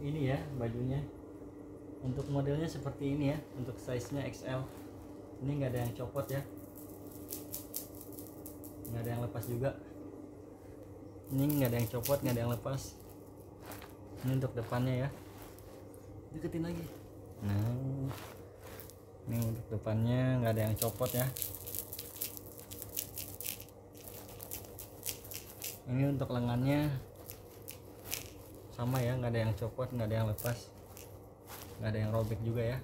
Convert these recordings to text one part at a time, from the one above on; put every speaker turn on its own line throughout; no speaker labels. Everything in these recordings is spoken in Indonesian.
ini ya bajunya. Untuk modelnya seperti ini ya, untuk size nya XL. Ini nggak ada yang copot ya, nggak ada yang lepas juga. Ini nggak ada yang copot, nggak ada yang lepas. Ini untuk depannya ya, deketin lagi. Nah, ini untuk depannya nggak ada yang copot ya. Ini untuk lengannya sama ya, nggak ada yang copot, nggak ada yang lepas, nggak ada yang robek juga ya.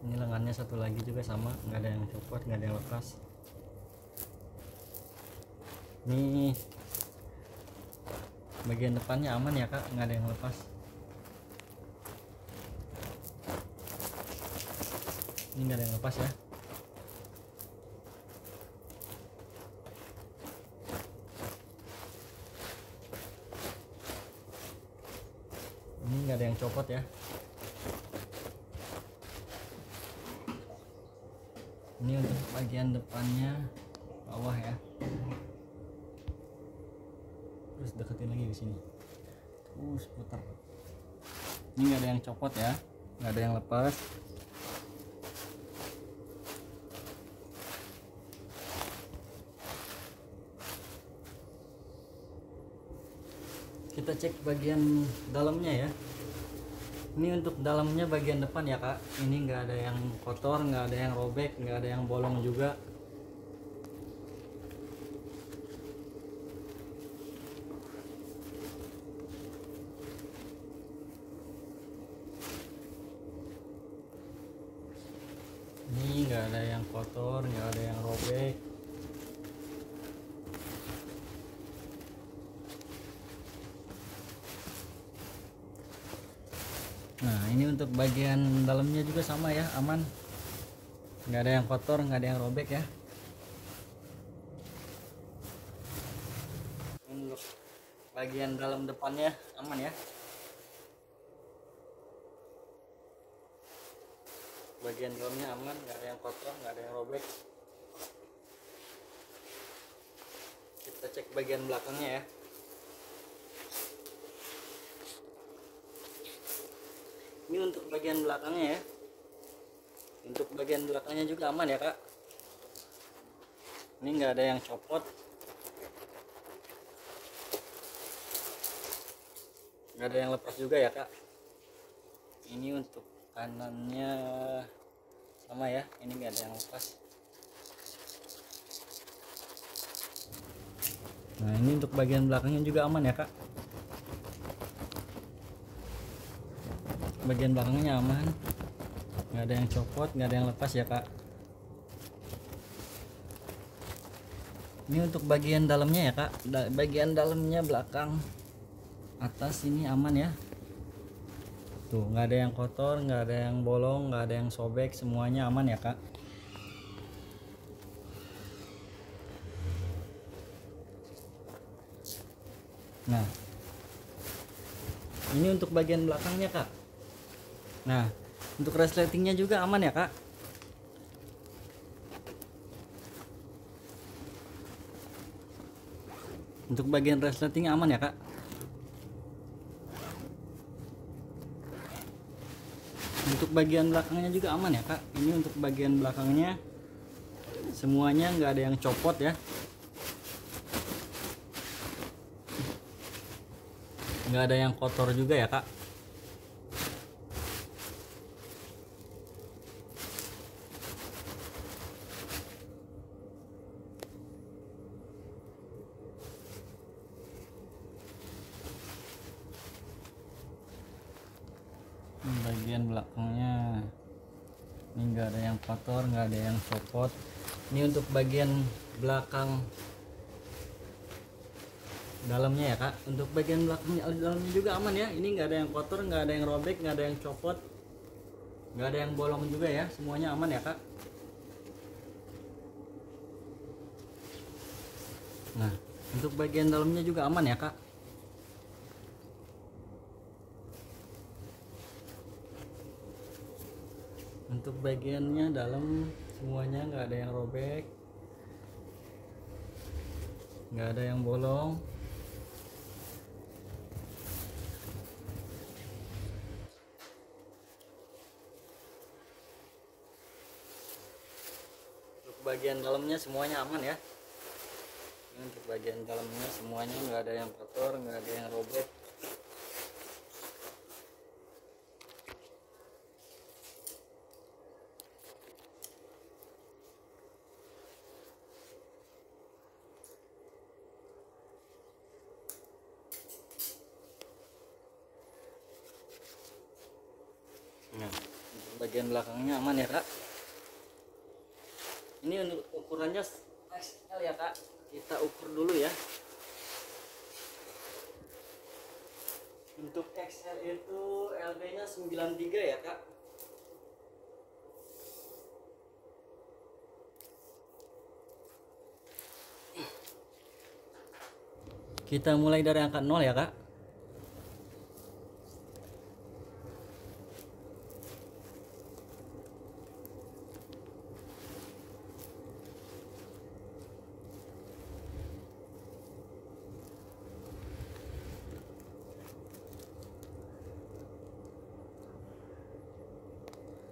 Ini lengannya satu lagi juga sama, nggak ada yang copot, nggak ada yang lepas. Ini bagian depannya aman ya kak, nggak ada yang lepas. Ini nggak ada yang lepas ya. Ini nggak ada yang copot ya. Ini untuk bagian depannya bawah ya. Terus deketin lagi di sini. Terus putar. Ini nggak ada yang copot ya, nggak ada yang lepas. Kita cek bagian dalamnya ya. Ini untuk dalamnya bagian depan ya kak. Ini nggak ada yang kotor, nggak ada yang robek, nggak ada yang bolong juga. Ini nggak ada yang kotor, nggak ada yang robek. Nah ini untuk bagian dalamnya juga sama ya, aman, nggak ada yang kotor, nggak ada yang robek ya. Untuk bagian dalam depannya aman ya. Bagian dalamnya aman, nggak ada yang kotor, nggak ada yang robek. Kita cek bagian belakangnya ya. Ini untuk bagian belakangnya ya. Untuk bagian belakangnya juga aman ya kak. Ini nggak ada yang copot, nggak ada yang lepas juga ya kak. Ini untuk kanannya sama ya, ini nggak ada yang lepas. Nah ini untuk bagian belakangnya juga aman ya kak. Bagian belakangnya aman, nggak ada yang copot, nggak ada yang lepas ya kak. Ini untuk bagian dalamnya ya kak. Bagian dalamnya belakang atas ini aman ya. Tuh nggak ada yang kotor, nggak ada yang bolong, nggak ada yang sobek, semuanya aman ya kak. Nah ini untuk bagian belakangnya kak. Nah untuk resletingnya juga aman ya kak. Untuk bagian resletingnya aman ya kak. Untuk bagian belakangnya juga aman ya kak. Ini untuk bagian belakangnya semuanya nggak ada yang copot ya, nggak ada yang kotor juga ya kak. Bagian belakangnya ini nggak ada yang kotor, nggak ada yang copot. Ini untuk bagian belakang dalamnya ya kak. Untuk bagian belakangnya dalamnya juga aman ya. Ini nggak ada yang kotor, nggak ada yang robek, nggak ada yang copot, nggak ada yang bolong juga ya, semuanya aman ya kak. Nah untuk bagian dalamnya juga aman ya kak. Untuk bagiannya dalam semuanya nggak ada yang robek, nggak ada yang bolong. Untuk bagian dalamnya semuanya aman ya. Ini untuk bagian dalamnya semuanya nggak ada yang kotor, nggak ada yang robek. Nah, untuk bagian belakangnya aman ya kak. Ini untuk ukurannya XL ya kak. Kita ukur dulu ya. Untuk XL itu LB nya 93 ya kak. Kita mulai dari angka 0 ya kak.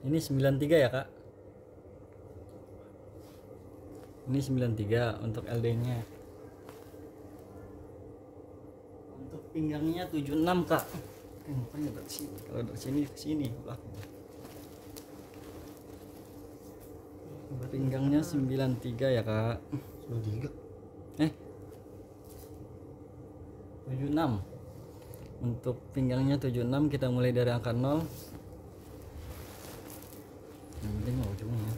Ini 93 ya kak. Ini 93 untuk LD nya. Untuk pinggangnya 76 kak. Makanya dari sini, kalau dari sini ke sini pinggangnya 93 ya kak.
93
76. Untuk pinggangnya 76, kita mulai dari angka 0. Yang penting mau ujungnya.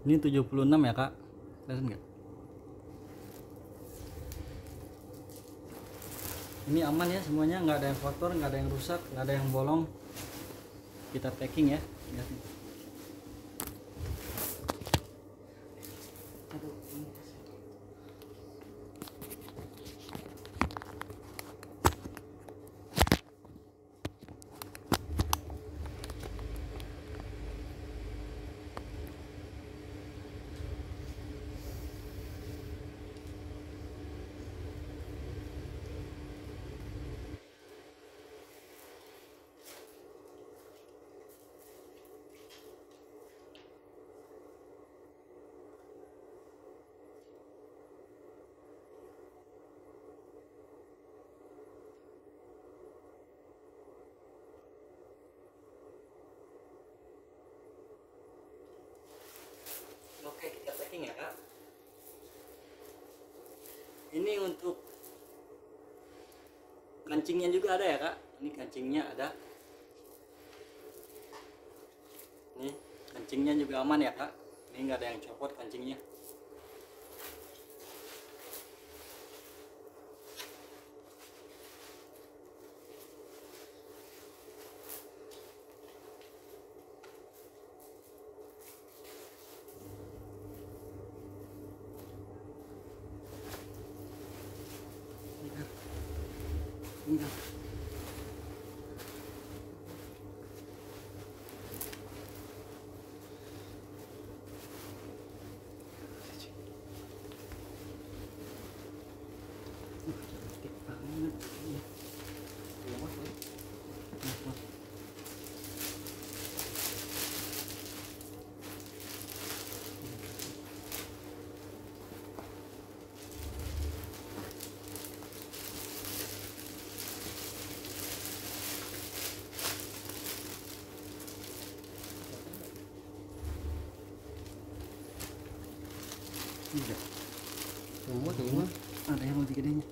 Ini 76 ya kak. Kelihatan nggak? Ini aman ya semuanya, nggak ada yang kotor, nggak ada yang rusak, nggak ada yang bolong. Kita packing ya. Lihat nih. Oke, kita packing ya kak. Ini untuk kancingnya juga ada ya kak. Ini kancingnya ada. Ini kancingnya juga aman ya kak. Ini nggak ada yang copot kancingnya. Enggak. Enggak.
Semua semua.
Ada yang lebih gedenya.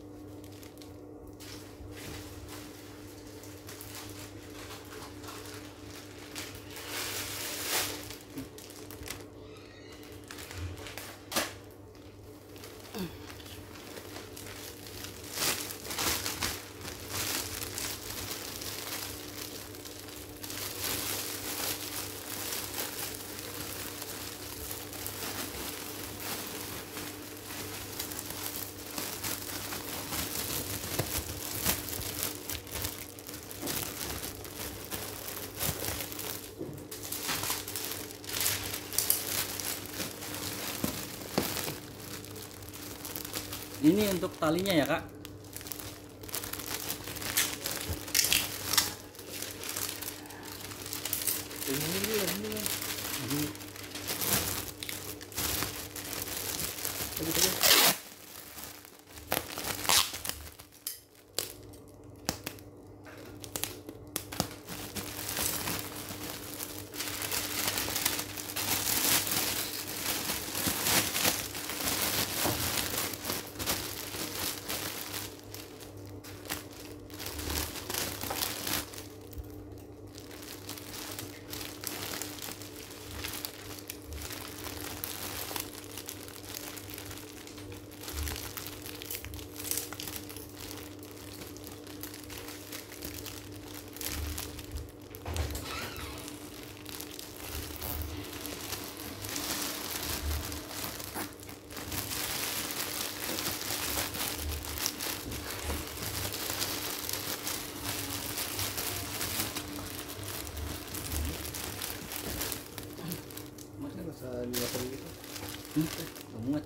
Ini untuk talinya ya kak.
Masa nyuapin gitu.
Muat.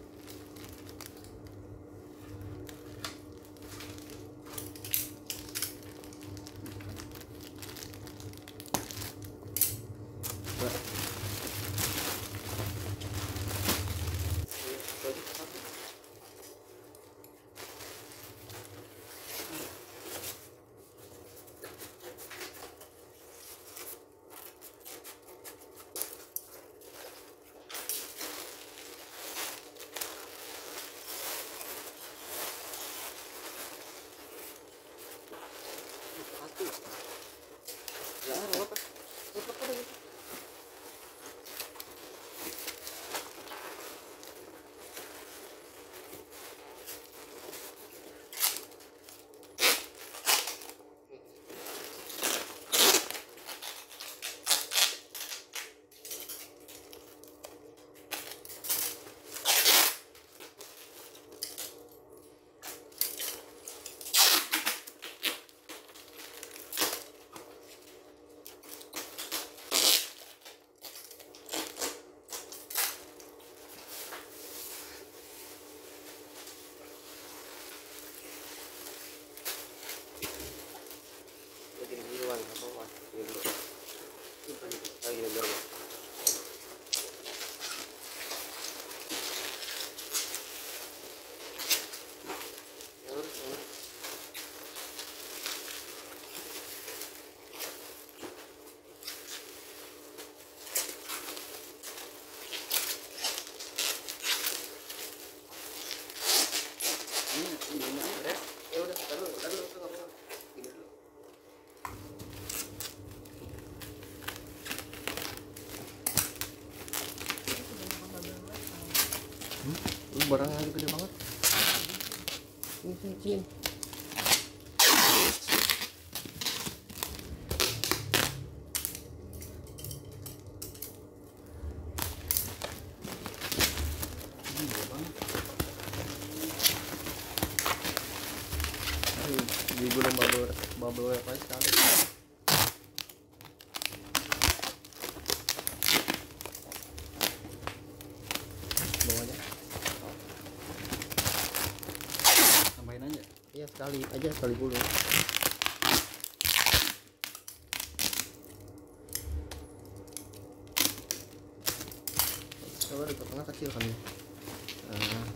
Barangnya lagi gede banget. Ini. Di belum bubble apa sekali. Bawahnya.
Tambahin aja.
Iya sekali dulu. Coba di tengah kecil kan ya. Nah.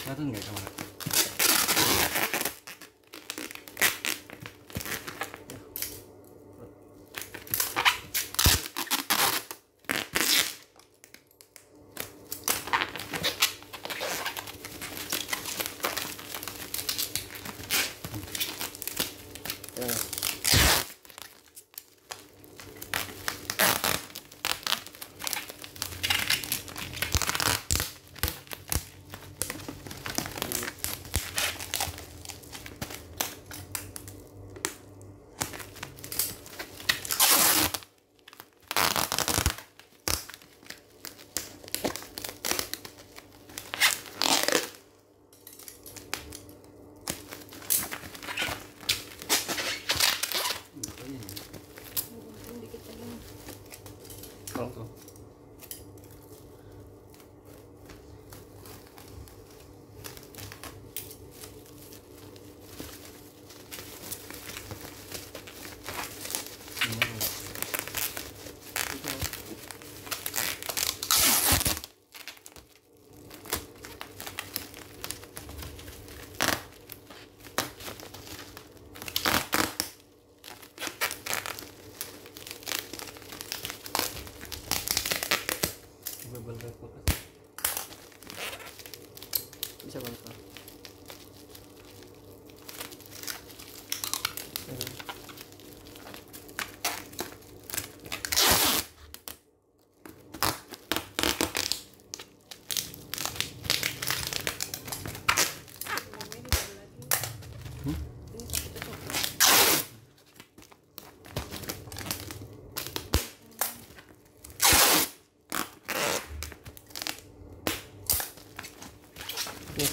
Kelihatan nggak kamera?
Ya.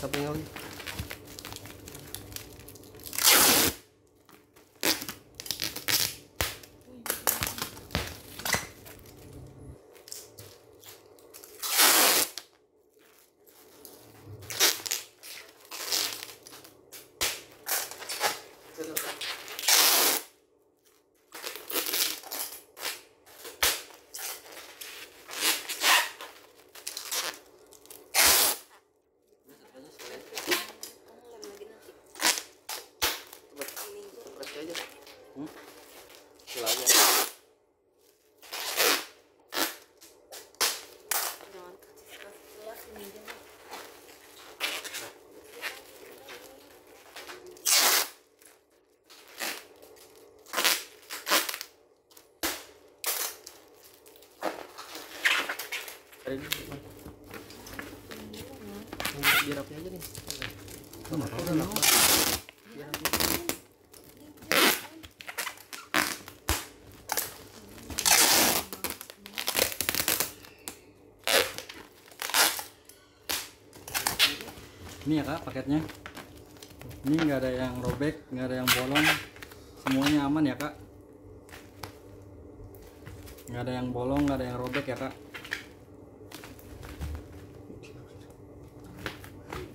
samping lagi. Press aja. Sila aja. Biar rapi aja nih. Udah rapi. Biar rapi.
Ini ya kak paketnya. Ini nggak ada yang robek, nggak ada yang bolong, semuanya aman ya kak. Nggak ada yang bolong, nggak ada yang robek ya kak.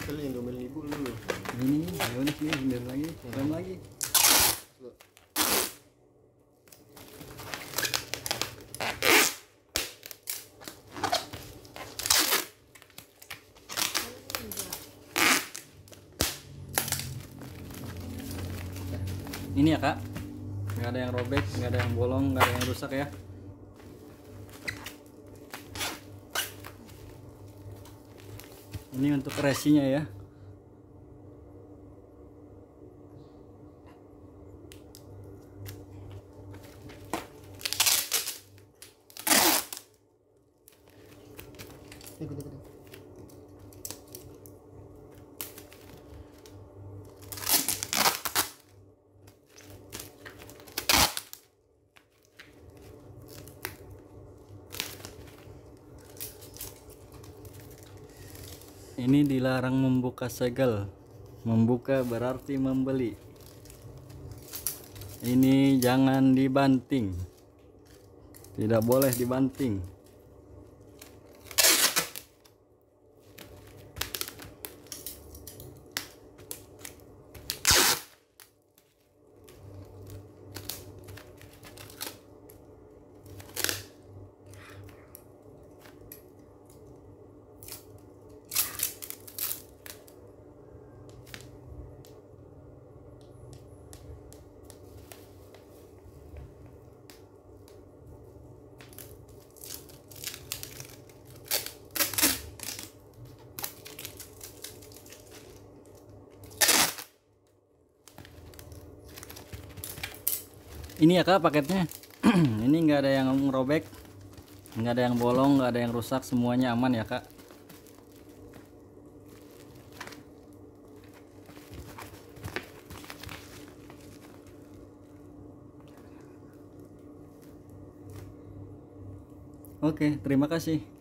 Kali yang domelin ibu dulu.
Ini ya udah sini sendiri lagi, rem lagi. Ini ya kak, nggak ada yang robek, nggak ada yang bolong, nggak ada yang rusak ya. Ini untuk resinya ya.
Ikut.
Ini dilarang membuka segel. Membuka berarti membeli. Ini jangan dibanting. Tidak boleh dibanting. Ini ya kak paketnya. Ini nggak ada yang robek, nggak ada yang bolong, nggak ada yang rusak, semuanya aman ya kak. Oke, terima kasih.